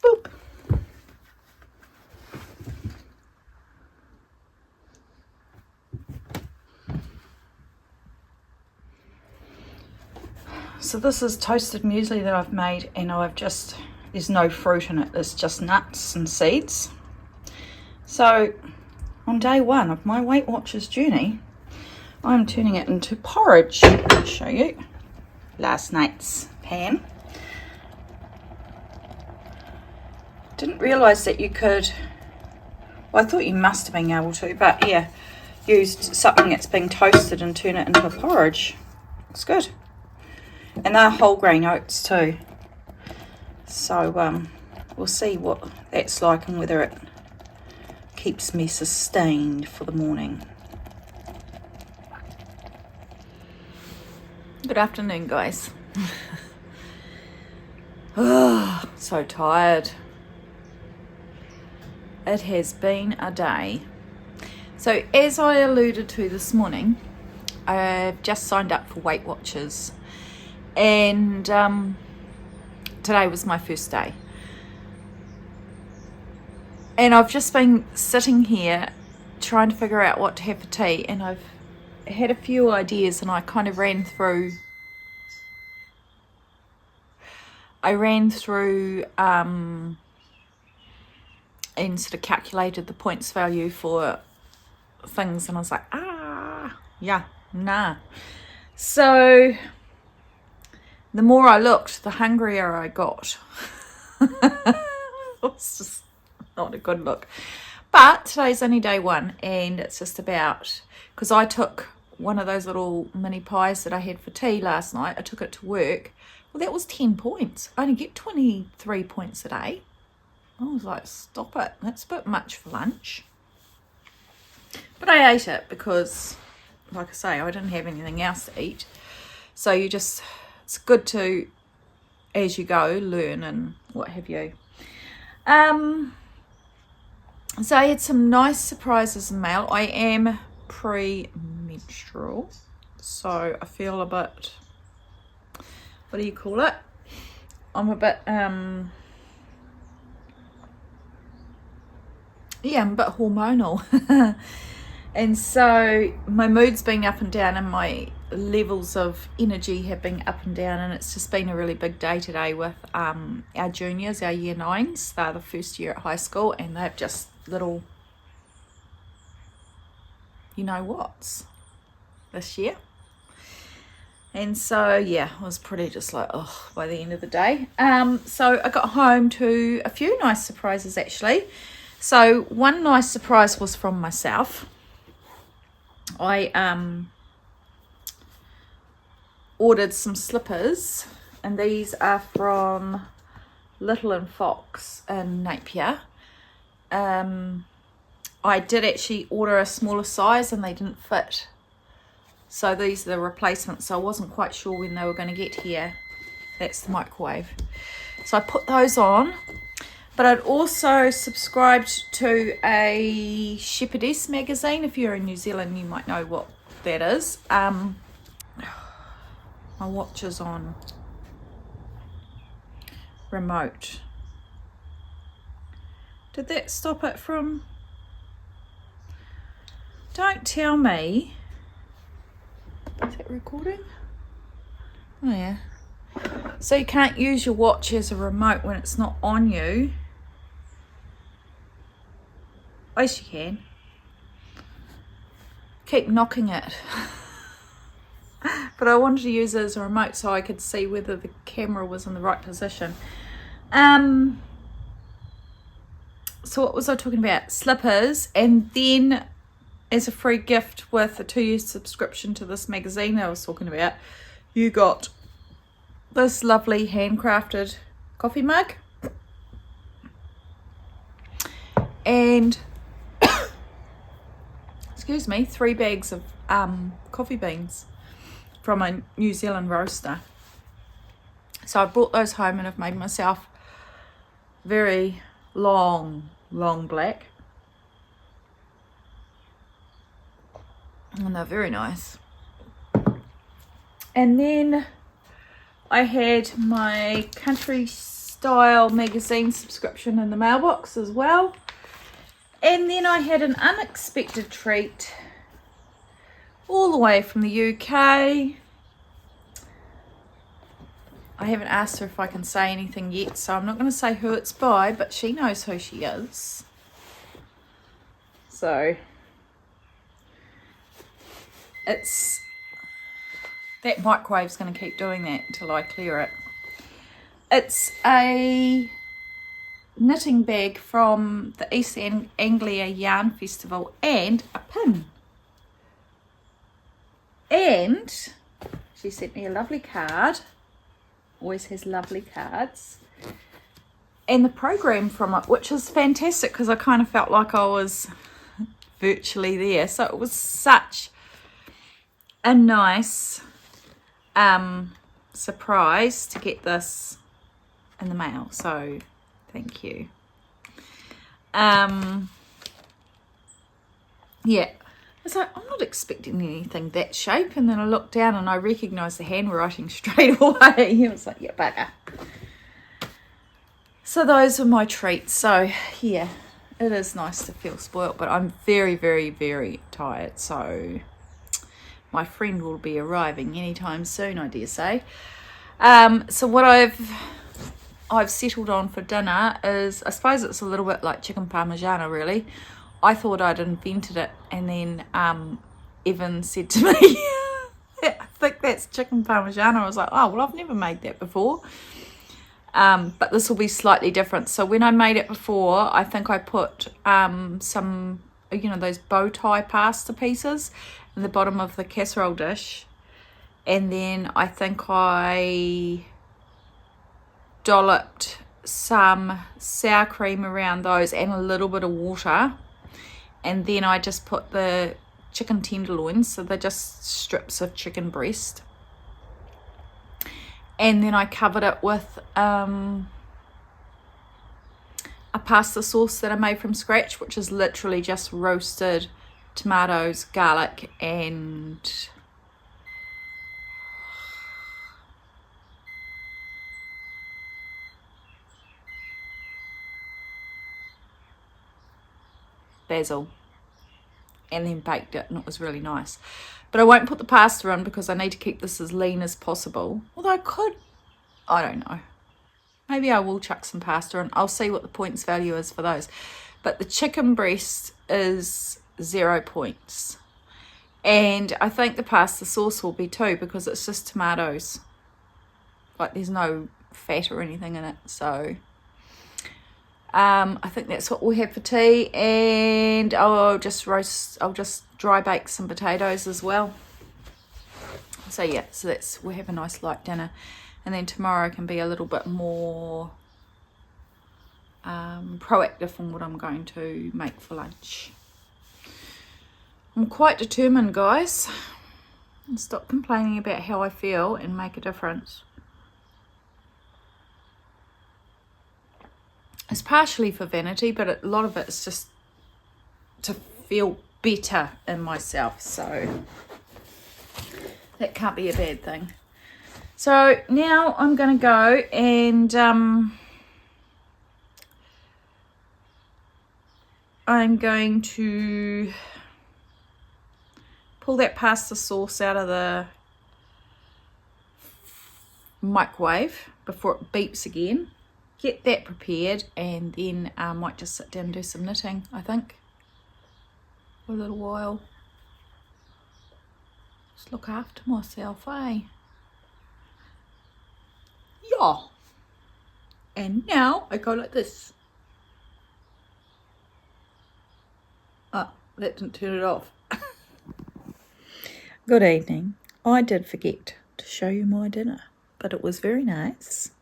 Boop. So this is toasted muesli that I've made, and there's no fruit in it, there's just nuts and seeds. So on day one of my Weight Watchers journey, I'm turning it into porridge. I'll show you last night's pan. Didn't realise that you could, well, I thought you must have been able to, but yeah, used something that's been toasted and turn it into a porridge. It's good. And they're whole grain oats too. So we'll see what that's like and whether it keeps me sustained for the morning. Good afternoon, guys. Oh, so tired. It has been a day. So as I alluded to this morning, I've just signed up for Weight Watchers, and today was my first day. And I've just been sitting here trying to figure out what to have for tea, and I've had a few ideas, and I kind of ran through and sort of calculated the points value for things, and I was like, nah. So the more I looked, the hungrier I got. It's just not a good look. But today's only day one, and it's just about, because I took one of those little mini pies that I had for tea last night, I took it to work. Well, that was 10 points. I only get 23 points a day. I was like, stop it. That's a bit much for lunch. But I ate it because, like I say, I didn't have anything else to eat. So it's good to, as you go, learn and what have you. So I had some nice surprises in mail. I am pre-menstrual, so I feel a bit, what do you call it? I'm a bit, I'm a bit hormonal. And so my mood's been up and down, and my levels of energy have been up and down, and it's just been a really big day today with our juniors, our year 9s. They're the first year at high school, and they've just little you-know-whats this year. And so yeah, I was pretty just like, oh, by the end of the day. So I got home to a few nice surprises actually. So one nice surprise was from myself. I ordered some slippers, and these are from Little and Fox in Napier. I did actually order a smaller size, and they didn't fit. So these are the replacements. So I wasn't quite sure when they were going to get here. That's the microwave. So I put those on. But I'd also subscribed to a Shepherdess magazine. If you're in New Zealand, you might know what that is. My watch is on remote. Did that stop it from? Don't tell me. Is that recording? Oh yeah. So you can't use your watch as a remote when it's not on you. Yes, you can. Keep knocking it. But I wanted to use it as a remote so I could see whether the camera was in the right position. So what was I talking about? Slippers, and then as a free gift with a 2-year subscription to this magazine I was talking about, you got this lovely handcrafted coffee mug. And 3 bags of coffee beans from a New Zealand roaster. So I brought those home, and I've made myself very long black, and they're very nice. And then I had my country Style magazine subscription in the mailbox as well. And then I had an unexpected treat all the way from the UK. I haven't asked her if I can say anything yet, so I'm not going to say who it's by, but she knows who she is. So it's, that microwave's going to keep doing that until I clear it. It's a knitting bag from the East Anglia Yarn Festival and a pin. And she sent me a lovely card. Always has lovely cards. And the program from it, which is fantastic because I kind of felt like I was virtually there. So it was such a nice surprise to get this in the mail. So thank you. Yeah. I was like, I'm not expecting anything that shape. And then I looked down and I recognised the handwriting straight away. I was like, yeah, bugger. So those were my treats. So, yeah, it is nice to feel spoilt. But I'm very, very, very tired. So my friend will be arriving anytime soon, I dare say. So what I've settled on for dinner is, I suppose it's a little bit like chicken parmigiano, really. I thought I'd invented it, and then Evan said to me, I think that's chicken parmigiano. I was like, oh, well, I've never made that before. But this will be slightly different. So when I made it before, I think I put some, those bow tie pasta pieces in the bottom of the casserole dish. And then I think I dolloped some sour cream around those and a little bit of water. And then I just put the chicken tenderloins, so they're just strips of chicken breast. And then I covered it with a pasta sauce that I made from scratch, which is literally just roasted tomatoes, garlic, and basil, and then baked it, and it was really nice. But I won't put the pasta in because I need to keep this as lean as possible. Although I could, I don't know. Maybe I will chuck some pasta in. I'll see what the points value is for those. But the chicken breast is 0 points. And I think the pasta sauce will be too, because it's just tomatoes. Like, there's no fat or anything in it. So I think that's what we'll have for tea. And I'll just dry bake some potatoes as well. So yeah, so we'll have a nice light dinner. And then tomorrow can be a little bit more proactive on what I'm going to make for lunch. I'm quite determined, guys. And stop complaining about how I feel and make a difference. It's partially for vanity, but a lot of it is just to feel better in myself. So that can't be a bad thing. So now I'm going to go and I'm going to pull that pasta sauce out of the microwave before it beeps again. Get that prepared, and then I might just sit down and do some knitting, I think, for a little while. Just look after myself, eh? Yeah. And now I go like this. Oh, that didn't turn it off. Good evening. I did forget to show you my dinner, but it was very nice.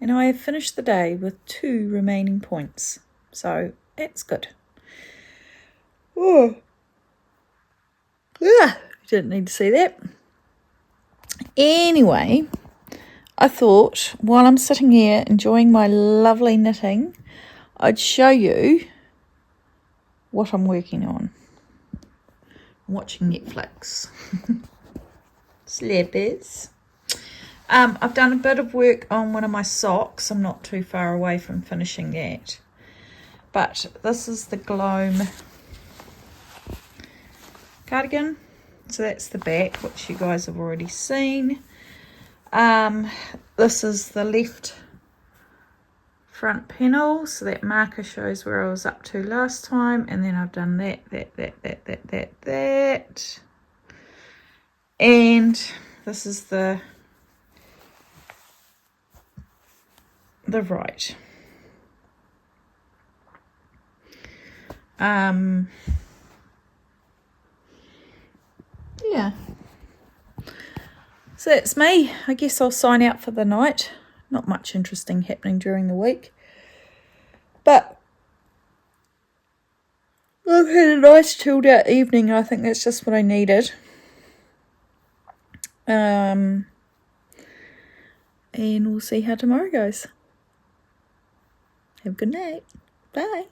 And I have finished the day with 2 remaining points. So that's good. Oh. Yeah, didn't need to see that. Anyway, I thought while I'm sitting here enjoying my lovely knitting, I'd show you what I'm working on. I'm watching Netflix. Slappers. I've done a bit of work on one of my socks. I'm not too far away from finishing that. But this is the Gloam cardigan. So that's the back, which you guys have already seen. This is the left front panel. So that marker shows where I was up to last time. And then I've done that. And this is the right. Yeah. So that's me. I guess I'll sign out for the night. Not much interesting happening during the week. But I've had a nice chilled out evening. I think that's just what I needed. And we'll see how tomorrow goes. Have a good night. Bye.